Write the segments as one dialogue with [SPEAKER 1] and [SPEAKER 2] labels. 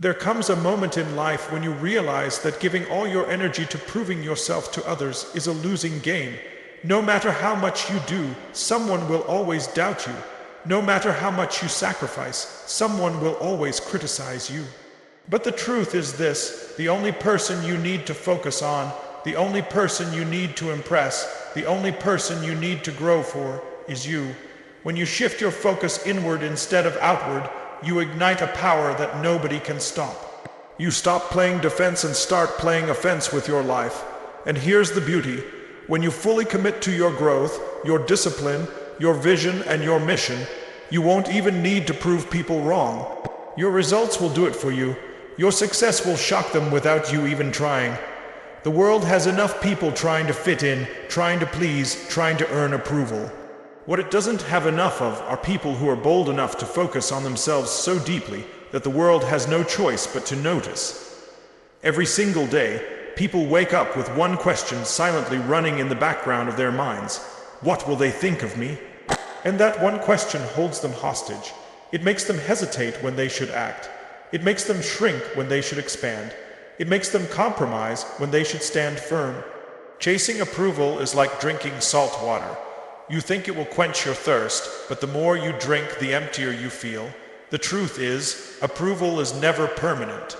[SPEAKER 1] There comes a moment in life when you realize that giving all your energy to proving yourself to others is a losing game. No matter how much you do, someone will always doubt you. No matter how much you sacrifice, someone will always criticize you. But the truth is this: the only person you need to focus on, the only person you need to impress, the only person you need to grow for is you. When you shift your focus inward instead of outward, you ignite a power that nobody can stop. You stop playing defense and start playing offense with your life. And here's the beauty: when you fully commit to your growth, your discipline, your vision, and your mission, you won't even need to prove people wrong. Your results will do it for you. Your success will shock them without you even trying. The world has enough people trying to fit in, trying to please, trying to earn approval. What it doesn't have enough of are people who are bold enough to focus on themselves so deeply that the world has no choice but to notice. Every single day, people wake up with one question silently running in the background of their minds: what will they think of me? And that one question holds them hostage. It makes them hesitate when they should act. It makes them shrink when they should expand. It makes them compromise when they should stand firm. Chasing approval is like drinking salt water. You think it will quench your thirst, but the more you drink, the emptier you feel. The truth is, approval is never permanent.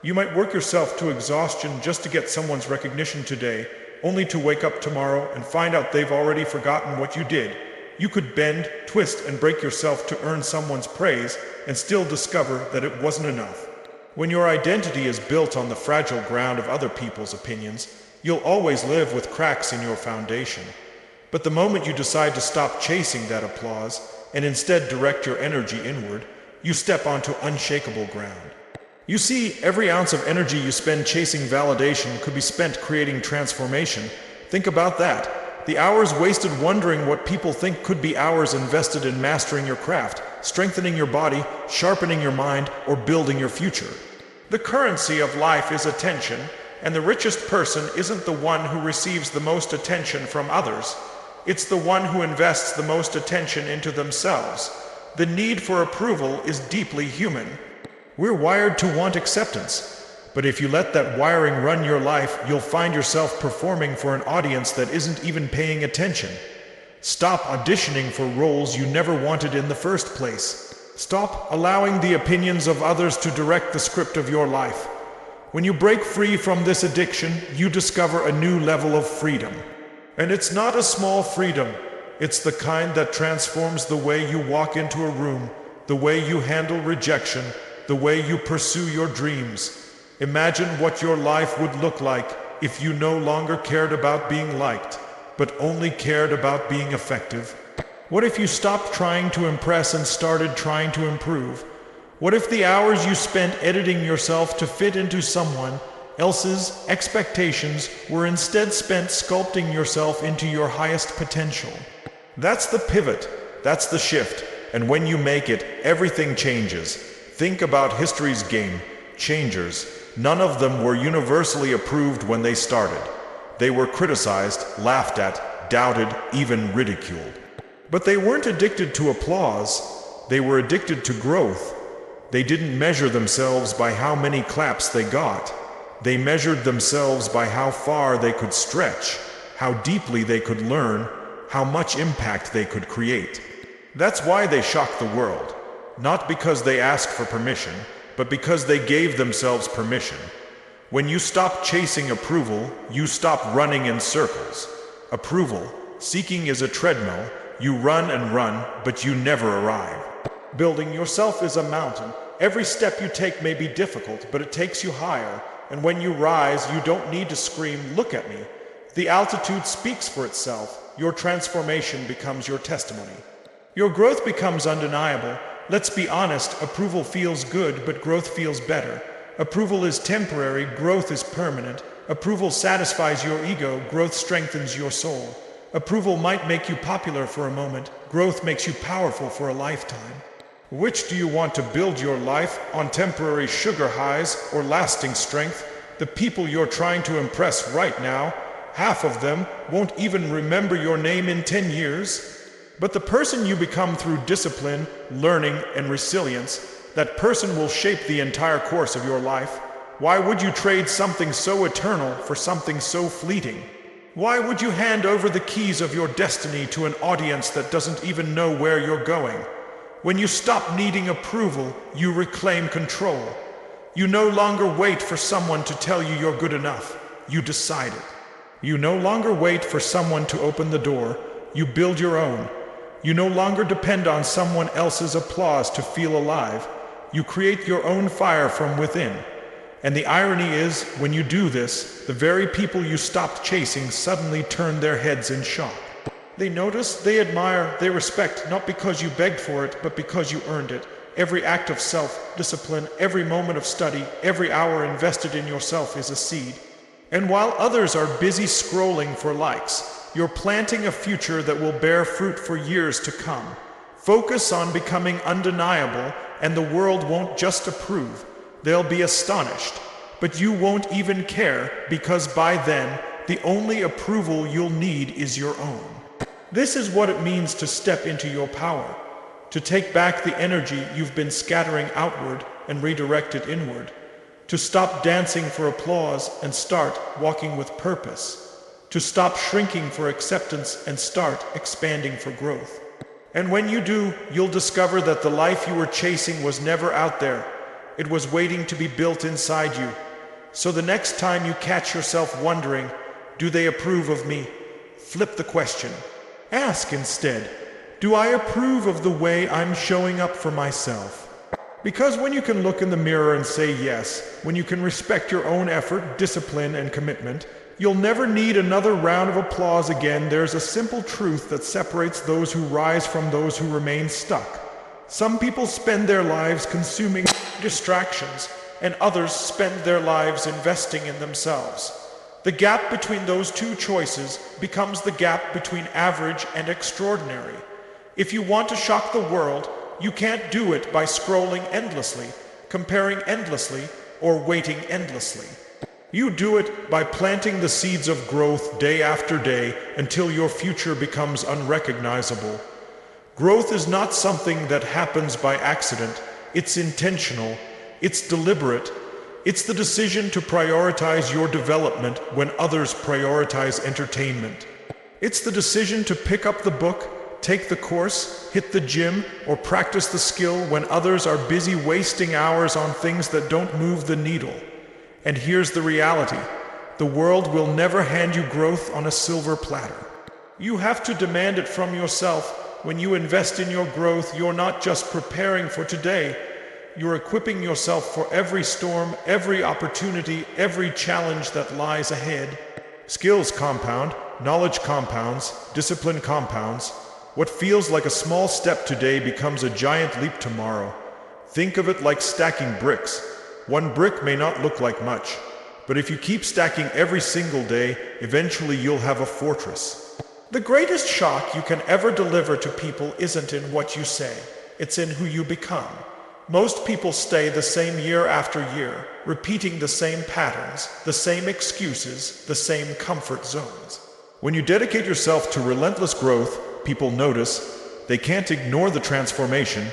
[SPEAKER 1] You might work yourself to exhaustion just to get someone's recognition today, only to wake up tomorrow and find out they've already forgotten what you did. You could bend, twist, and break yourself to earn someone's praise and still discover that it wasn't enough. When your identity is built on the fragile ground of other people's opinions, you'll always live with cracks in your foundation. But the moment you decide to stop chasing that applause and instead direct your energy inward, you step onto unshakable ground. You see, every ounce of energy you spend chasing validation could be spent creating transformation. Think about that. The hours wasted wondering what people think could be hours invested in mastering your craft, strengthening your body, sharpening your mind, or building your future. The currency of life is attention, and the richest person isn't the one who receives the most attention from others. It's the one who invests the most attention into themselves. The need for approval is deeply human. We're wired to want acceptance, but if you let that wiring run your life, you'll find yourself performing for an audience that isn't even paying attention. Stop auditioning for roles you never wanted in the first place. Stop allowing the opinions of others to direct the script of your life. When you break free from this addiction, you discover a new level of freedom. And it's not a small freedom. It's the kind that transforms the way you walk into a room, the way you handle rejection, the way you pursue your dreams. Imagine what your life would look like if you no longer cared about being liked, but only cared about being effective. What if you stopped trying to impress and started trying to improve? What if the hours you spent editing yourself to fit into someone else's expectations were instead spent sculpting yourself into your highest potential? That's the pivot, that's the shift, and when you make it, everything changes. Think about history's game changers. None of them were universally approved when they started. They were criticized, laughed at, doubted, even ridiculed. But they weren't addicted to applause. They were addicted to growth. They didn't measure themselves by how many claps they got. They measured themselves by how far they could stretch, how deeply they could learn, how much impact they could create. That's why they shocked the world. Not because they asked for permission, but because they gave themselves permission. When you stop chasing approval, you stop running in circles. Approval, seeking is a treadmill. You run and run, but you never arrive. Building yourself is a mountain. Every step you take may be difficult, but it takes you higher. And when you rise, you don't need to scream, "Look at me." The altitude speaks for itself. Your transformation becomes your testimony. Your growth becomes undeniable. Let's be honest, approval feels good, but growth feels better. Approval is temporary, growth is permanent. Approval satisfies your ego, growth strengthens your soul. Approval might make you popular for a moment, growth makes you powerful for a lifetime. Which do you want to build your life on, temporary sugar highs or lasting strength? The people you're trying to impress right now, half of them won't even remember your name in 10 years. But the person you become through discipline, learning, and resilience, That person will shape the entire course of your life. Why would you trade something so eternal for something so fleeting? Why would you hand over the keys of your destiny to an audience that doesn't even know where you're going? When you stop needing approval, you reclaim control. You no longer wait for someone to tell you you're good enough. You decide it. You no longer wait for someone to open the door. You build your own. You no longer depend on someone else's applause to feel alive. You create your own fire from within. And the irony is, when you do this, the very people you stopped chasing suddenly turn their heads in shock. They notice, they admire, they respect, not because you begged for it, but because you earned it. Every act of self-discipline, every moment of study, every hour invested in yourself is a seed. And while others are busy scrolling for likes, you're planting a future that will bear fruit for years to come. Focus on becoming undeniable, and the world won't just approve. They'll be astonished. But you won't even care, because by then, the only approval you'll need is your own. This is what it means to step into your power, to take back the energy you've been scattering outward and redirect it inward, to stop dancing for applause and start walking with purpose, to stop shrinking for acceptance and start expanding for growth. And when you do, you'll discover that the life you were chasing was never out there. It was waiting to be built inside you. So the next time you catch yourself wondering, do they approve of me? Flip the question. Ask instead, do I approve of the way I'm showing up for myself? Because when you can look in the mirror and say yes, when you can respect your own effort, discipline, and commitment, you'll never need another round of applause again. There's a simple truth that separates those who rise from those who remain stuck. Some people spend their lives consuming distractions, and others spend their lives investing in themselves. The gap between those two choices becomes the gap between average and extraordinary. If you want to shock the world, you can't do it by scrolling endlessly, comparing endlessly, or waiting endlessly. You do it by planting the seeds of growth day after day until your future becomes unrecognizable. Growth is not something that happens by accident. It's intentional. It's deliberate. It's the decision to prioritize your development when others prioritize entertainment. It's the decision to pick up the book, take the course, hit the gym, or practice the skill when others are busy wasting hours on things that don't move the needle. And here's the reality. The world will never hand you growth on a silver platter. You have to demand it from yourself. When you invest in your growth, you're not just preparing for today. You're equipping yourself for every storm, every opportunity, every challenge that lies ahead. Skills compound, knowledge compounds, discipline compounds. What feels like a small step today becomes a giant leap tomorrow. Think of it like stacking bricks. One brick may not look like much, but if you keep stacking every single day, eventually you'll have a fortress. The greatest shock you can ever deliver to people isn't in what you say, it's in who you become. Most people stay the same year after year, repeating the same patterns, the same excuses, the same comfort zones. When you dedicate yourself to relentless growth, people notice. They can't ignore the transformation.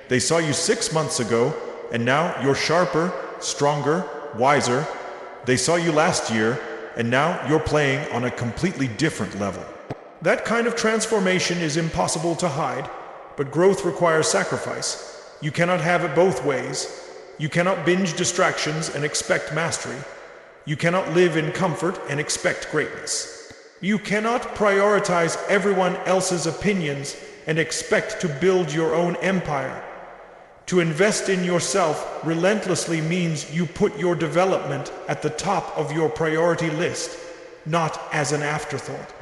[SPEAKER 1] They saw you 6 months ago, and now you're sharper, stronger, wiser. They saw you last year, and now you're playing on a completely different level. That kind of transformation is impossible to hide, but growth requires sacrifice. You cannot have it both ways. You cannot binge distractions and expect mastery. You cannot live in comfort and expect greatness. You cannot prioritize everyone else's opinions and expect to build your own empire. To invest in yourself relentlessly means you put your development at the top of your priority list, not as an afterthought.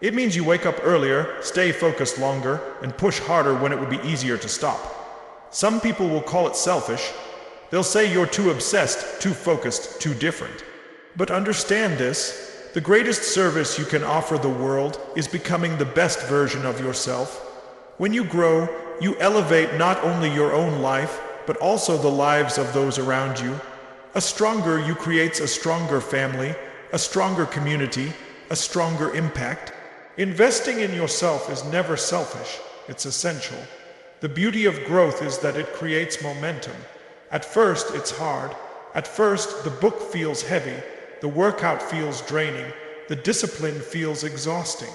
[SPEAKER 1] It means you wake up earlier, stay focused longer, and push harder when it would be easier to stop. Some people will call it selfish. They'll say you're too obsessed, too focused, too different. But understand this, the greatest service you can offer the world is becoming the best version of yourself. When you grow, you elevate not only your own life, but also the lives of those around you. A stronger you creates a stronger family, a stronger community, a stronger impact. Investing in yourself is never selfish, it's essential. The beauty of growth is that it creates momentum. At first, it's hard. At first, the book feels heavy, the workout feels draining, the discipline feels exhausting.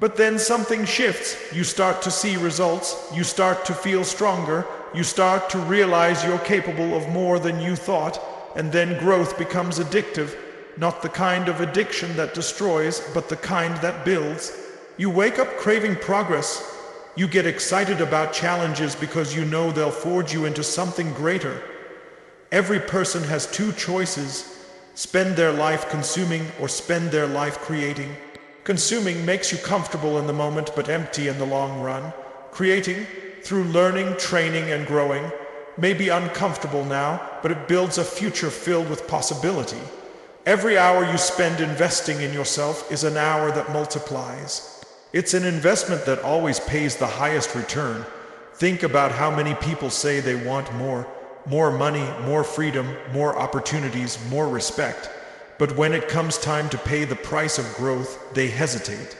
[SPEAKER 1] But then something shifts. You start to see results, you start to feel stronger, you start to realize you're capable of more than you thought, and then growth becomes addictive, not the kind of addiction that destroys, but the kind that builds. You wake up craving progress. You get excited about challenges because you know they'll forge you into something greater. Every person has two choices: spend their life consuming or spend their life creating. Consuming makes you comfortable in the moment but empty in the long run. Creating, through learning, training, and growing, may be uncomfortable now, but it builds a future filled with possibility. Every hour you spend investing in yourself is an hour that multiplies. It's an investment that always pays the highest return. Think about how many people say they want more money, more freedom, more opportunities, more respect. But when it comes time to pay the price of growth, they hesitate.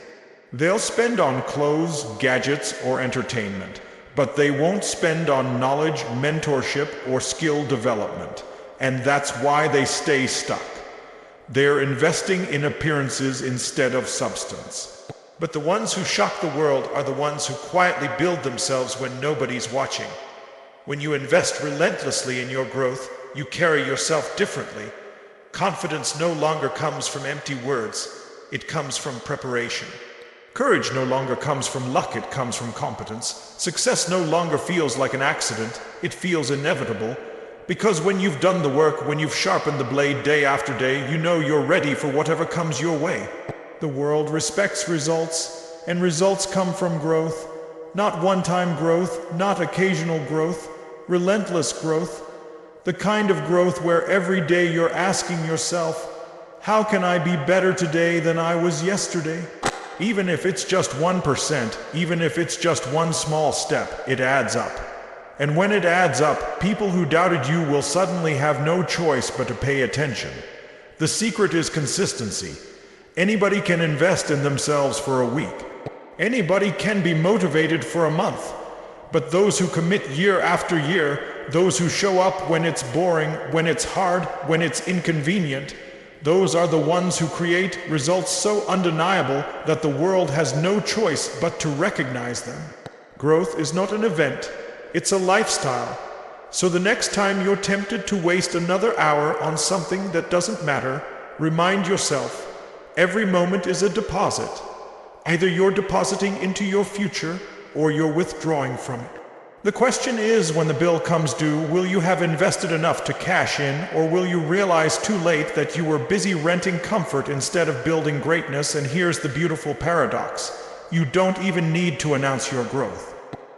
[SPEAKER 1] They'll spend on clothes, gadgets, or entertainment, but they won't spend on knowledge, mentorship, or skill development. And that's why they stay stuck. They're investing in appearances instead of substance. But the ones who shock the world are the ones who quietly build themselves when nobody's watching. When you invest relentlessly in your growth, you carry yourself differently. Confidence no longer comes from empty words, it comes from preparation. Courage no longer comes from luck, it comes from competence. Success no longer feels like an accident, it feels inevitable. Because when you've done the work, when you've sharpened the blade day after day, you know you're ready for whatever comes your way. The world respects results, and results come from growth. Not one-time growth, not occasional growth, relentless growth. The kind of growth where every day you're asking yourself, how can I be better today than I was yesterday? Even if it's just 1%, even if it's just one small step, it adds up. And when it adds up, people who doubted you will suddenly have no choice but to pay attention. The secret is consistency. Anybody can invest in themselves for a week. Anybody can be motivated for a month. But those who commit year after year, those who show up when it's boring, when it's hard, when it's inconvenient, those are the ones who create results so undeniable that the world has no choice but to recognize them. Growth is not an event, it's a lifestyle. So the next time you're tempted to waste another hour on something that doesn't matter, remind yourself, every moment is a deposit. Either you're depositing into your future or you're withdrawing from it. The question is, when the bill comes due, will you have invested enough to cash in, or will you realize too late that you were busy renting comfort instead of building greatness? And here's the beautiful paradox. You don't even need to announce your growth.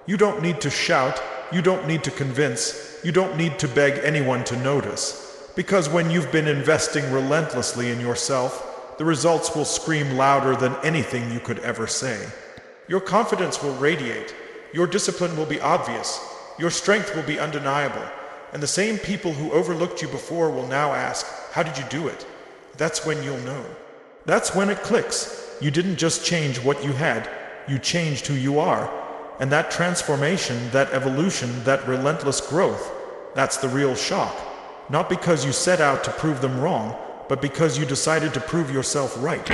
[SPEAKER 1] You don't need to shout, you don't need to convince, you don't need to beg anyone to notice. Because when you've been investing relentlessly in yourself, the results will scream louder than anything you could ever say. Your confidence will radiate. Your discipline will be obvious, your strength will be undeniable, and the same people who overlooked you before will now ask, how did you do it? That's when you'll know. That's when it clicks. You didn't just change what you had, you changed who you are. And that transformation, that evolution, that relentless growth, that's the real shock. Not because you set out to prove them wrong, but because you decided to prove yourself right.